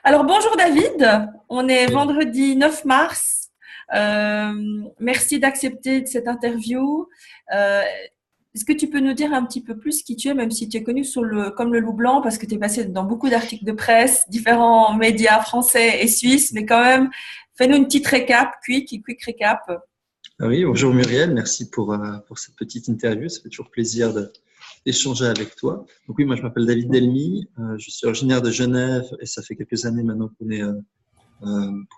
Alors, bonjour David, on est vendredi 9 mars. Merci d'accepter cette interview. Euh, Est-ce que tu peux nous dire un petit peu plus qui tu es, même si tu es connu comme le loup blanc, parce que tu es passé dans beaucoup d'articles de presse, différents médias français et suisses, mais quand même, fais-nous une petite récap, quick récap. Ah oui, bonjour Muriel, merci pour cette petite interview. Ça fait toujours plaisir d'échanger avec toi. Donc oui, moi je m'appelle David Delmy, je suis originaire de Genève et ça fait quelques années maintenant qu'on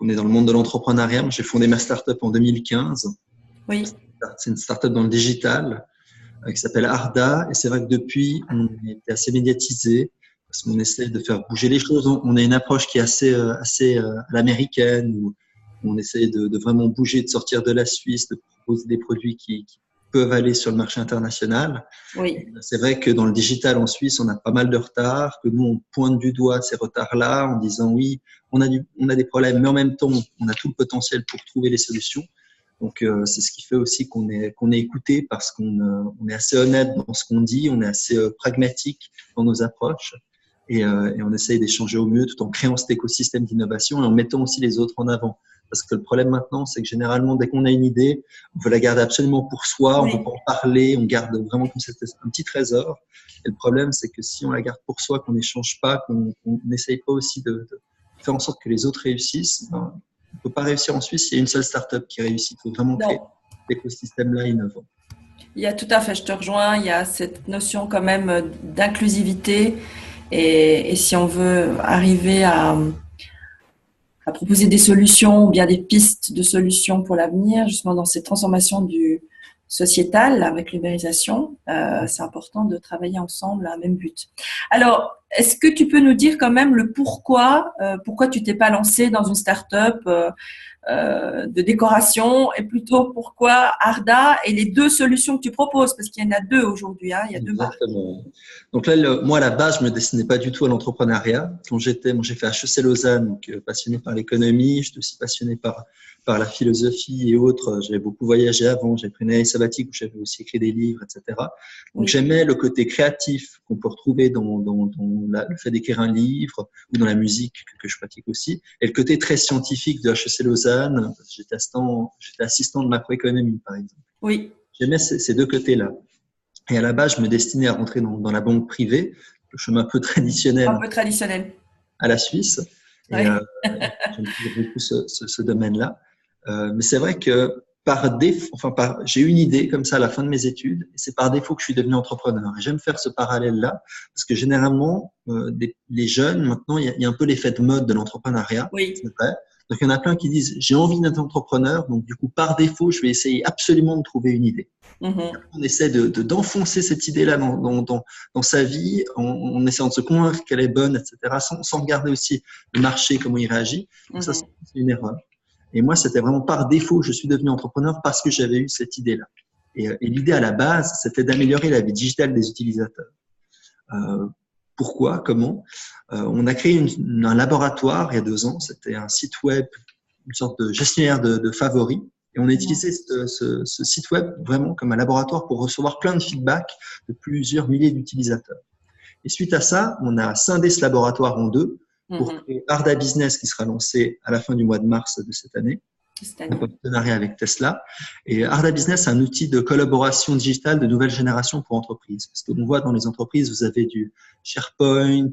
est dans le monde de l'entrepreneuriat. J'ai fondé ma startup en 2015. Oui, C'est une startup dans le digital qui s'appelle Arda et c'est vrai que depuis on est assez médiatisé parce qu'on essaie de faire bouger les choses. On a une approche qui est assez à l'américaine où on essaie de vraiment bouger, de sortir de la Suisse, de proposer des produits qui peuvent aller sur le marché international. oui. C'est vrai que dans le digital en Suisse, on a pas mal de retard, que nous, on pointe du doigt ces retards-là en disant oui, on a des problèmes, mais en même temps, on a tout le potentiel pour trouver les solutions. Donc, c'est ce qui fait aussi qu'on est écouté parce on est assez honnête dans ce qu'on dit, on est assez pragmatique dans nos approches et on essaye d'échanger au mieux tout en créant cet écosystème d'innovation et en mettant aussi les autres en avant. Parce que le problème maintenant, c'est que généralement, dès qu'on a une idée, on veut la garder absolument pour soi, on ne veut Oui. pas en parler, on garde vraiment comme si c'était un petit trésor. Et le problème, c'est que si on la garde pour soi, qu'on n'échange pas, qu'on n'essaye pas aussi de faire en sorte que les autres réussissent, ben, on ne peut pas réussir en Suisse. Il y a une seule start-up qui réussit. Il faut vraiment créer Non, cet écosystème-là innovant. il y a tout à fait, je te rejoins, il y a cette notion quand même d'inclusivité et si on veut arriver à proposer des solutions ou bien des pistes de solutions pour l'avenir, justement dans cette transformation du sociétal avec l'ubérisation, c'est important de travailler ensemble à un même but. Alors, est-ce que tu peux nous dire quand même le pourquoi tu t'es pas lancé dans une start-up de décoration et plutôt pourquoi Arda et les deux solutions que tu proposes, parce qu'il y en a deux aujourd'hui, hein, il y a deux marques. Exactement. Donc là, moi, à la base, je me destinais pas du tout à l'entrepreneuriat. Moi, j'ai fait HEC Lausanne, donc passionné par l'économie. J'étais aussi passionné par la philosophie et autres. J'avais beaucoup voyagé avant. J'ai pris une année sabbatique où j'avais aussi écrit des livres, etc. Donc Oui. j'aimais le côté créatif qu'on peut retrouver dans le fait d'écrire un livre ou dans la musique que je pratique aussi, et le côté très scientifique de HEC Lausanne. Parce que j'étais assistant de macroéconomie, par exemple. Oui, J'aimais ces deux côtés-là. Et à la base, je me destinais à rentrer dans la banque privée, le chemin un peu un traditionnel peu traditionnel. à la Suisse. Et Oui. j'aime toujours beaucoup ce domaine-là. Mais c'est vrai que par défaut, j'ai eu une idée comme ça à la fin de mes études, et c'est par défaut que je suis devenu entrepreneur. Et j'aime faire ce parallèle-là, parce que généralement, les jeunes, maintenant, il y a un peu l'effet de mode de l'entrepreneuriat, Oui. c'est vrai. Donc, il y en a plein qui disent, j'ai envie d'être entrepreneur, donc du coup, par défaut, je vais essayer absolument de trouver une idée. Mhm. On essaie d'enfoncer cette idée-là dans sa vie, en essayant de se convaincre qu'elle est bonne, etc., sans regarder aussi le marché, comment il réagit. Donc ça, c'est Mhm. une erreur. Et moi, c'était vraiment par défaut que je suis devenu entrepreneur parce que j'avais eu cette idée-là. Et l'idée à la base, c'était d'améliorer la vie digitale des utilisateurs. Euh, Pourquoi? Comment? On a créé un laboratoire il y a 2 ans. C'était un site web, une sorte de gestionnaire de favoris. Et on a utilisé ce site web vraiment comme un laboratoire pour recevoir plein de feedback de plusieurs milliers d'utilisateurs. Et suite à ça, on a scindé ce laboratoire en deux pour Mhm. créer Arda Business qui sera lancé à la fin du mois de mars de cette année, Cette un année. partenariat avec Tesla. Et Arda Business, c'est un outil de collaboration digitale de nouvelle génération pour entreprises. Parce que l'on voit dans les entreprises, vous avez du SharePoint,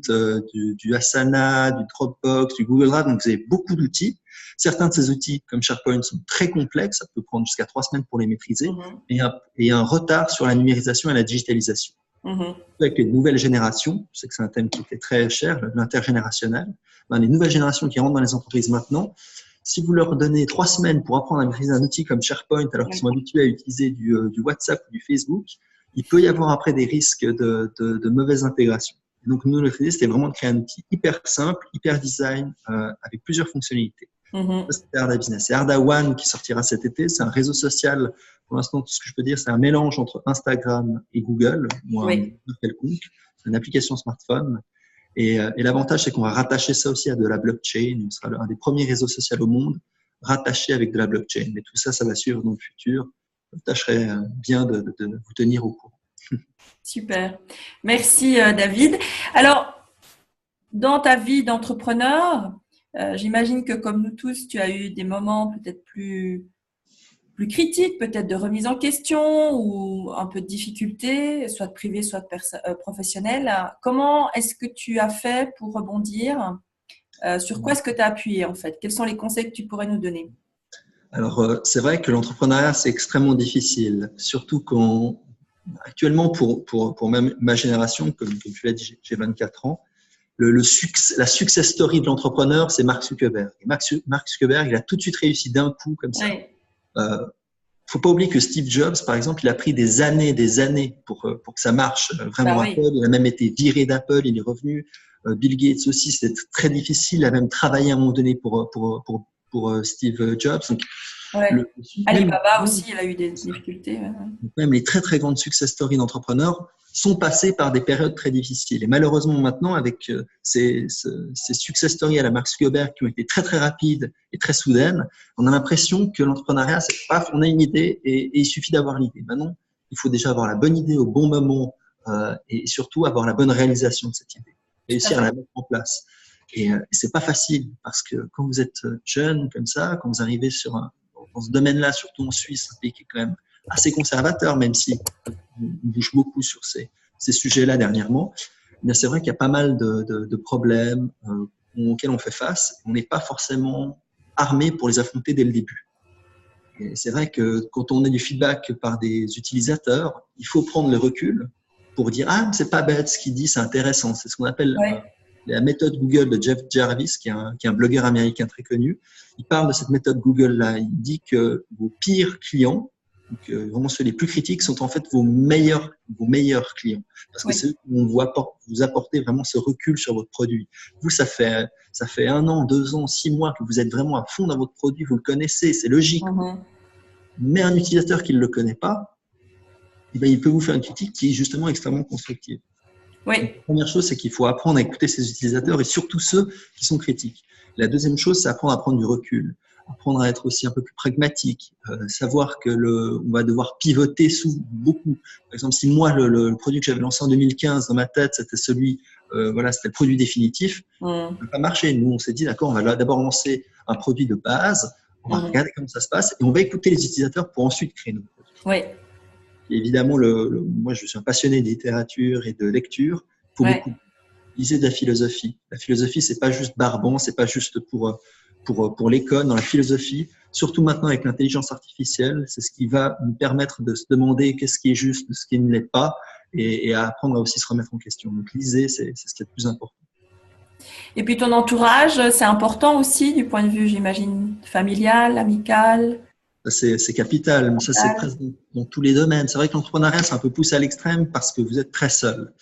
du Asana, du Dropbox, du Google Drive, donc vous avez beaucoup d'outils. Certains de ces outils, comme SharePoint, sont très complexes, ça peut prendre jusqu'à 3 semaines pour les maîtriser, Mhm. et un retard sur la numérisation et la digitalisation. Mhm. Avec les nouvelles générations, je sais que c'est un thème qui était très cher, l'intergénérationnel, ben, les nouvelles générations qui rentrent dans les entreprises maintenant, si vous leur donnez 3 semaines pour apprendre à maîtriser un outil comme SharePoint alors qu'ils Oui. sont habitués à utiliser du WhatsApp ou du Facebook, il peut y avoir après des risques de mauvaise intégration. Donc nous, notre idée, c'était vraiment de créer un outil hyper simple, hyper design, avec plusieurs fonctionnalités. Mhm. Ça, c'est Arda Business. C'est Arda One qui sortira cet été. C'est un réseau social. Pour l'instant, tout ce que je peux dire, c'est un mélange entre Instagram et Google, ou un Oui. moteur quelconque. C'est une application smartphone. Et l'avantage, c'est qu'on va rattacher ça aussi à de la blockchain. On sera un des premiers réseaux sociaux au monde rattaché avec de la blockchain. Et tout ça, ça va suivre dans le futur. Je tâcherai bien de vous tenir au courant. Super. Merci David. Alors, dans ta vie d'entrepreneur, j'imagine que comme nous tous, tu as eu des moments peut-être plus critiques, peut-être de remise en question ou un peu de difficulté, soit privée, soit professionnelle. Comment est-ce que tu as fait pour rebondir? Sur quoi est-ce que tu as appuyé en fait? Quels sont les conseils que tu pourrais nous donner? Alors, c'est vrai que l'entrepreneuriat, c'est extrêmement difficile, surtout quand, actuellement, pour ma génération, comme tu l'as dit, j'ai 24 ans, la success story de l'entrepreneur, c'est Mark Zuckerberg. Et Mark Zuckerberg, il a tout de suite réussi d'un coup comme ça. Oui, Faut pas oublier que Steve Jobs, par exemple, il a pris des années pour que ça marche bah vraiment oui. Apple. Il a même été viré d'Apple, il est revenu. Bill Gates aussi, c'était très difficile. Il a même travaillé à un moment donné pour Steve Jobs. Donc, Ouais. le, même, Alibaba aussi, il a eu des difficultés. Ouais. donc même les très très grandes success stories d'entrepreneurs sont passées par des périodes très difficiles. Et malheureusement maintenant, avec ces success stories à la Mark Zuckerberg qui ont été très très rapides et très soudaines, on a l'impression que l'entrepreneuriat, c'est paf, on a une idée et il suffit d'avoir l'idée. Maintenant, il faut déjà avoir la bonne idée au bon moment et surtout avoir la bonne réalisation de cette idée, Tout à réussir à la fait. mettre en place. Et c'est pas facile parce que quand vous êtes jeune comme ça, quand vous arrivez dans ce domaine-là, surtout en Suisse, un pays qui est quand même assez conservateur, même si on bouge beaucoup sur ces sujets-là dernièrement, mais c'est vrai qu'il y a pas mal de problèmes auxquels on fait face. On n'est pas forcément armé pour les affronter dès le début. Et c'est vrai que quand on a du feedback par des utilisateurs, il faut prendre le recul pour dire ah c'est pas bête ce qu'il dit, c'est intéressant. C'est ce qu'on appelle Ouais. la méthode Google de Jeff Jarvis, qui est un blogueur américain très connu. Il parle de cette méthode Google-là. Il dit que vos pires clients, donc vraiment ceux les plus critiques, sont en fait vos meilleurs clients. Parce que Oui. c'est eux qui vont vous apporter vraiment ce recul sur votre produit. Vous, ça fait 1 an, 2 ans, 6 mois que vous êtes vraiment à fond dans votre produit, vous le connaissez, c'est logique. Mhm. Mais un utilisateur qui ne le connaît pas, eh bien, il peut vous faire une critique qui est justement extrêmement constructive. Donc, Oui. la première chose, c'est qu'il faut apprendre à écouter ses utilisateurs et surtout ceux qui sont critiques. La deuxième chose, c'est apprendre à prendre du recul, apprendre à être aussi un peu plus pragmatique, savoir que on va devoir pivoter sous beaucoup. Par exemple, si moi, le produit que j'avais lancé en 2015 dans ma tête, c'était c'était le produit définitif, ça n'a pas marché. Nous, on s'est dit, d'accord, on va d'abord lancer un produit de base, on va Mhm. regarder comment ça se passe et on va écouter les utilisateurs pour ensuite créer nos produits. Oui. Et évidemment, moi, je suis un passionné de littérature et de lecture. Il faut Ouais. beaucoup liser de la philosophie. La philosophie, c'est pas juste barbant, c'est pas juste pour l'école. Dans la philosophie, surtout maintenant avec l'intelligence artificielle, c'est ce qui va nous permettre de se demander qu'est-ce qui est juste, ce qui ne l'est pas, et à apprendre à aussi se remettre en question. Donc, liser, c'est ce qui est le plus important. Et puis ton entourage, c'est important aussi du point de vue, j'imagine, familial, amical. C'est capital, mais ça, c'est presque dans tous les domaines. C'est vrai que l'entrepreneuriat, c'est un peu poussé à l'extrême parce que vous êtes très seul.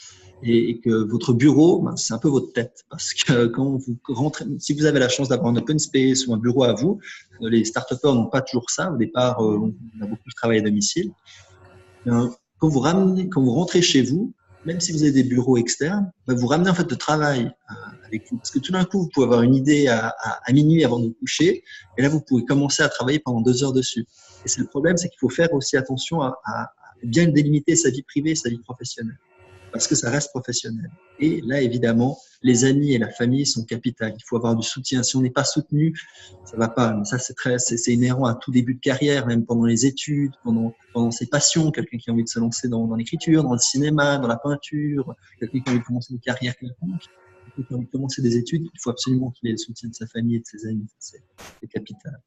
Et que votre bureau, c'est un peu votre tête. Parce que quand vous rentrez, si vous avez la chance d'avoir un open space ou un bureau à vous, les start-upers n'ont pas toujours ça. Au départ, on a beaucoup de travail à domicile. Quand vous rentrez chez vous, même si vous avez des bureaux externes, vous ramenez en fait de travail avec vous. Parce que tout d'un coup, vous pouvez avoir une idée à minuit avant de vous coucher, et là, vous pouvez commencer à travailler pendant 2 heures dessus. Et c'est le problème, c'est qu'il faut faire aussi attention à bien délimiter sa vie privée et sa vie professionnelle, parce que ça reste professionnel. Et là, évidemment, les amis et la famille sont capitales. Il faut avoir du soutien. Si on n'est pas soutenu, ça va pas. Mais ça, c'est inhérent à tout début de carrière, même pendant les études, pendant ses passions. Quelqu'un qui a envie de se lancer dans l'écriture, dans le cinéma, dans la peinture, quelqu'un qui a envie de commencer une carrière quelconque, quelqu'un qui a envie de commencer des études, il faut absolument qu'il ait le soutien de sa famille et de ses amis. C'est capital.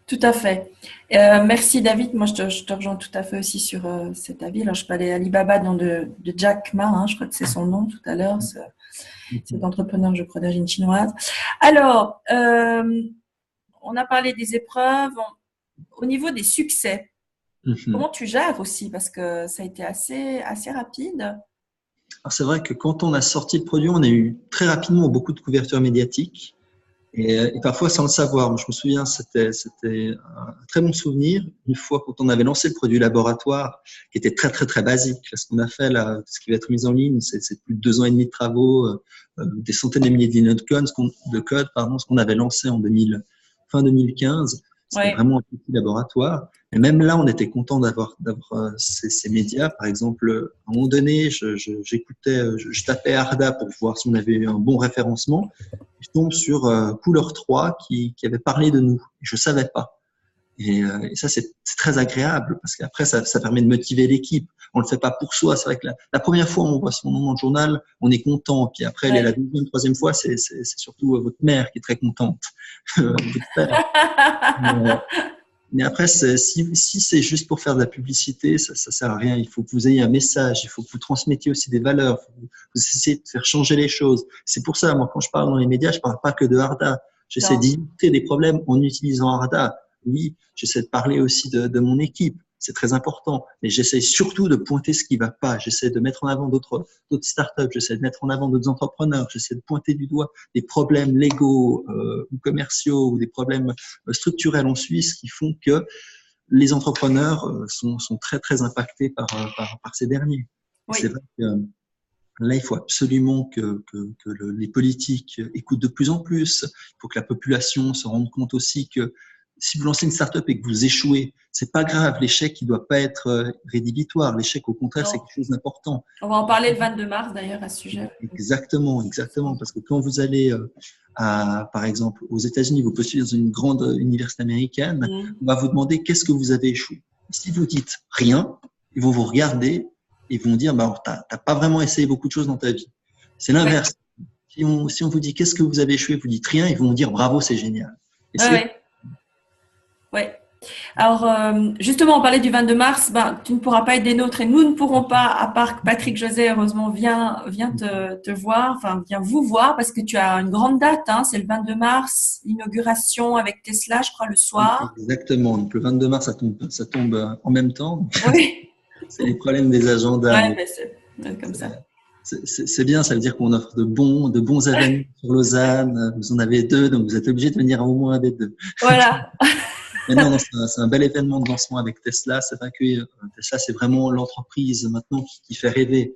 Tout à fait. Merci David. Moi, je te rejoins tout à fait aussi sur cet avis. Alors, je parlais Alibaba de Jack Ma, hein, je crois que c'est son nom tout à l'heure, cet entrepreneur, je crois, d'origine chinoise. Alors, on a parlé des épreuves. Au niveau des succès, comment tu gères aussi? Parce que ça a été assez rapide. Alors c'est vrai que quand on a sorti le produit, on a eu très rapidement beaucoup de couverture médiatique et parfois sans le savoir. Moi, je me souviens, c'était un très bon souvenir. Une fois quand on avait lancé le produit laboratoire, qui était très très très basique. Ce qu'on a fait là, ce qui va être mis en ligne, c'est plus de 2 ans et demi de travaux, des centaines de milliers de lignes de code, ce qu'on avait lancé fin 2015. C'était Ouais. vraiment un petit laboratoire. Et même là, on était content d'avoir ces médias. Par exemple, à un moment donné, j'écoutais, je tapais Arda pour voir si on avait eu un bon référencement. Je tombe sur Couleur 3 qui avait parlé de nous. Je savais pas. Et ça, c'est très agréable parce qu'après, ça permet de motiver l'équipe. On le fait pas pour soi. C'est vrai que la première fois où on voit son nom dans le journal, on est content. Puis après, la Ouais. deuxième, troisième fois, c'est surtout votre mère qui est très contente. Votre père. Mais après, si c'est juste pour faire de la publicité, ça sert à rien. Il faut que vous ayez un message. Il faut que vous transmettiez aussi des valeurs. Vous essayez de faire changer les choses. C'est pour ça, moi, quand je parle dans les médias, je parle pas que de Arda. J'essaie Non. d'illustrer des problèmes en utilisant Arda. Oui, j'essaie de parler aussi de mon équipe. C'est très important. Mais j'essaie surtout de pointer ce qui va pas. J'essaie de mettre en avant d'autres startups. J'essaie de mettre en avant d'autres entrepreneurs. J'essaie de pointer du doigt des problèmes légaux ou commerciaux ou des problèmes structurels en Suisse qui font que les entrepreneurs sont très, très impactés par ces derniers. Et c'est Oui. vrai que là, il faut absolument que les politiques écoutent de plus en plus. Il faut que la population se rende compte aussi que si vous lancez une start-up et que vous échouez, c'est pas grave. L'échec, il doit pas être rédhibitoire. L'échec, au contraire, c'est Non. quelque chose d'important. On va en parler le 22 mars d'ailleurs à ce sujet. Exactement, exactement. Parce que quand vous allez par exemple, aux États-Unis, vous postulez dans une grande université américaine, Mm. on va vous demander qu'est-ce que vous avez échoué. Si vous dites rien, ils vont vous regarder et vont dire, bah, t'as pas vraiment essayé beaucoup de choses dans ta vie. C'est Ouais. l'inverse. Si on vous dit qu'est-ce que vous avez échoué, vous dites rien, ils vont vous dire bravo, c'est génial. Et Ouais, c'est ouais. Ouais. Alors, justement, on parlait du 22 mars. Ben, tu ne pourras pas être des nôtres et nous ne pourrons pas, à part que Patrick José, heureusement, vient te voir, enfin, vient vous voir parce que tu as une grande date, hein, c'est le 22 mars, l'inauguration avec Tesla, je crois, le soir. exactement. Donc le 22 mars, ça tombe en même temps. Oui. C'est les problèmes des agendas. Ouais, Mais mais c'est comme ça. c'est bien, ça veut dire qu'on offre de bons événements sur Lausanne. Vous en avez 2, donc vous êtes obligé de venir à au moins des 2. Voilà. Mais non, c'est un bel événement de lancement avec Tesla. C'est vrai que Tesla, c'est vraiment l'entreprise maintenant qui fait rêver.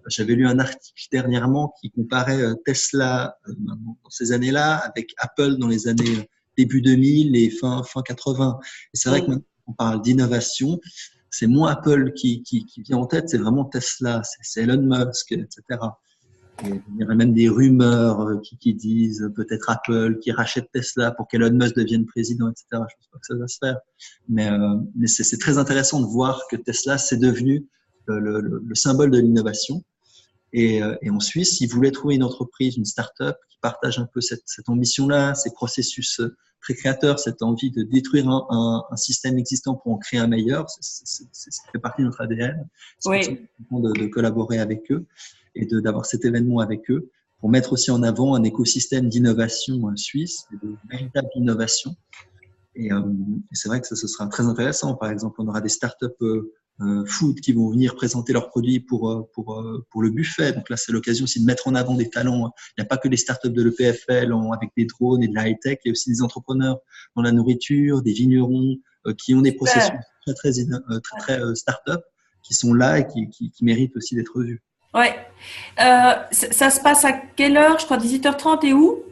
J'avais lu un article dernièrement qui comparait Tesla dans ces années-là avec Apple dans les années début 2000 et fin 80. Et c'est vrai que Mm. maintenant, on parle d'innovation. C'est moins Apple qui vient en tête, c'est vraiment Tesla, c'est Elon Musk, etc. Et il y aurait même des rumeurs qui disent peut-être Apple qui rachète Tesla pour qu'Elon Musk devienne président, etc. Je ne pense pas que ça va se faire. Mais c'est très intéressant de voir que Tesla, c'est devenu le symbole de l'innovation. Et en Suisse, ils voulaient trouver une entreprise, une start-up qui partage un peu cette ambition-là, ces processus très créateurs, cette envie de détruire un système existant pour en créer un meilleur. Ça fait partie de notre ADN. C'est pour ça qu'on Oui. est content de collaborer avec eux et d'avoir cet événement avec eux pour mettre aussi en avant un écosystème d'innovation suisse, de véritable innovation. Et c'est vrai que ça, ce sera très intéressant. Par exemple, on aura des startups food qui vont venir présenter leurs produits pour le buffet. Donc là, c'est l'occasion aussi de mettre en avant des talents. Il n'y a pas que les startups de l'EPFL avec des drones et de la high-tech. Il y a aussi des entrepreneurs dans la nourriture, des vignerons qui ont des processus Super. très start-up qui sont là et qui méritent aussi d'être vus. Ouais. Ça se passe à quelle heure? Je crois 18h30 et où?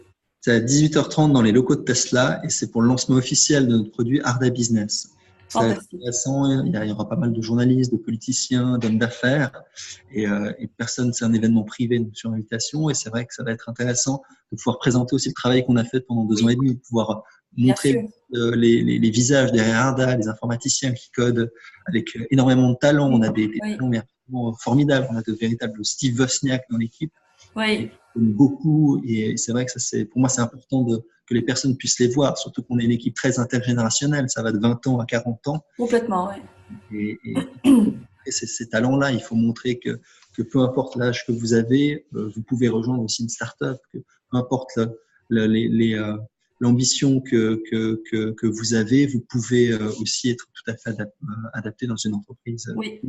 C'est à 18h30 dans les locaux de Tesla et c'est pour le lancement officiel de notre produit Arda Business. Ça va être Fantastique. intéressant. Il y aura pas mal de journalistes, de politiciens, d'hommes d'affaires et personne. C'est un événement privé donc sur invitation et c'est vrai que ça va être intéressant de pouvoir présenter aussi le travail qu'on a fait pendant 2 ans et demi, de pouvoir Bien montrer sûr. les visages derrière Arda, les informaticiens qui codent avec énormément de talent. On a des Oui. talents absolument formidables. On a de véritables Steve Wozniak dans l'équipe. Oui. Beaucoup et c'est vrai que ça pour moi c'est important que les personnes puissent les voir, surtout qu'on est une équipe très intergénérationnelle, ça va de 20 ans à 40 ans Complètement, oui. et ces talents-là, il faut montrer que peu importe l'âge que vous avez, vous pouvez rejoindre aussi une start-up, que peu importe l'ambition que vous avez, vous pouvez aussi être tout à fait adapté dans une entreprise. Oui.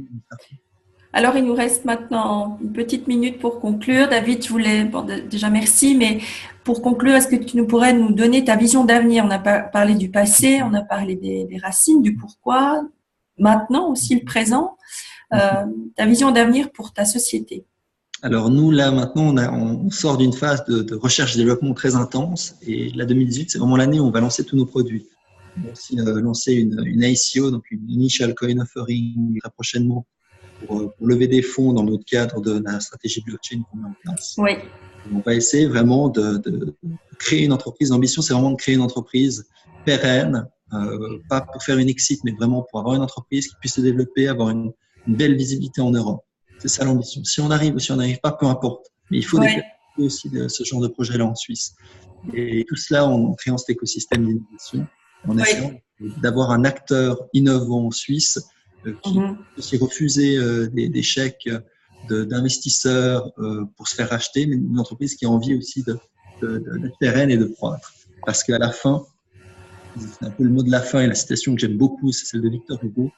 Alors, il nous reste maintenant une petite minute pour conclure. David, je voulais, bon, déjà merci, mais pour conclure, est-ce que tu pourrais nous donner ta vision d'avenir? On a parlé du passé, on a parlé des racines, du pourquoi, maintenant aussi le présent. Ta vision d'avenir pour ta société. Alors nous, là, maintenant, on sort d'une phase de recherche et développement très intense. Et là, 2018, c'est vraiment l'année où on va lancer tous nos produits. On va aussi lancer une ICO, donc une Initial Coin Offering, très prochainement pour lever des fonds dans notre cadre de la stratégie blockchain qu'on met en place. Oui. On va essayer vraiment de créer une entreprise. L'ambition, c'est vraiment de créer une entreprise pérenne, pas pour faire une exit, mais vraiment pour avoir une entreprise qui puisse se développer, avoir une belle visibilité en Europe. C'est ça l'ambition. Si on arrive ou si on n'arrive pas, peu importe. Mais il faut développer aussi ce genre de projet-là en Suisse. Et tout cela en créant cet écosystème d'innovation, en essayant d'avoir un acteur innovant en Suisse qui peut aussi refuser des chèques d'investisseurs pour se faire racheter, mais une entreprise qui a envie aussi d'être pérenne et de croître. Parce qu'à la fin, c'est un peu le mot de la fin et la citation que j'aime beaucoup, c'est celle de Victor Hugo.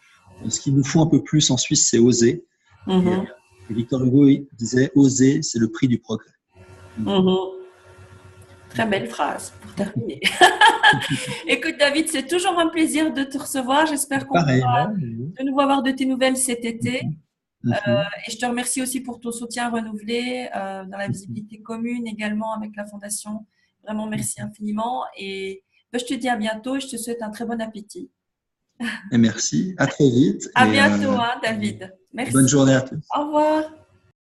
Ce qu'il nous faut un peu plus en Suisse, c'est oser. Et Victor Hugo disait, oser, c'est le prix du progrès. Très belle phrase pour terminer. Écoute David, c'est toujours un plaisir de te recevoir. J'espère qu'on pourra de nouveau avoir de tes nouvelles cet été. Et je te remercie aussi pour ton soutien renouvelé dans la visibilité commune également avec la Fondation. Vraiment, merci infiniment. Et je te dis à bientôt et je te souhaite un très bon appétit. Et merci. À très vite. À bientôt, David. Merci. Bonne journée à tous. Au revoir.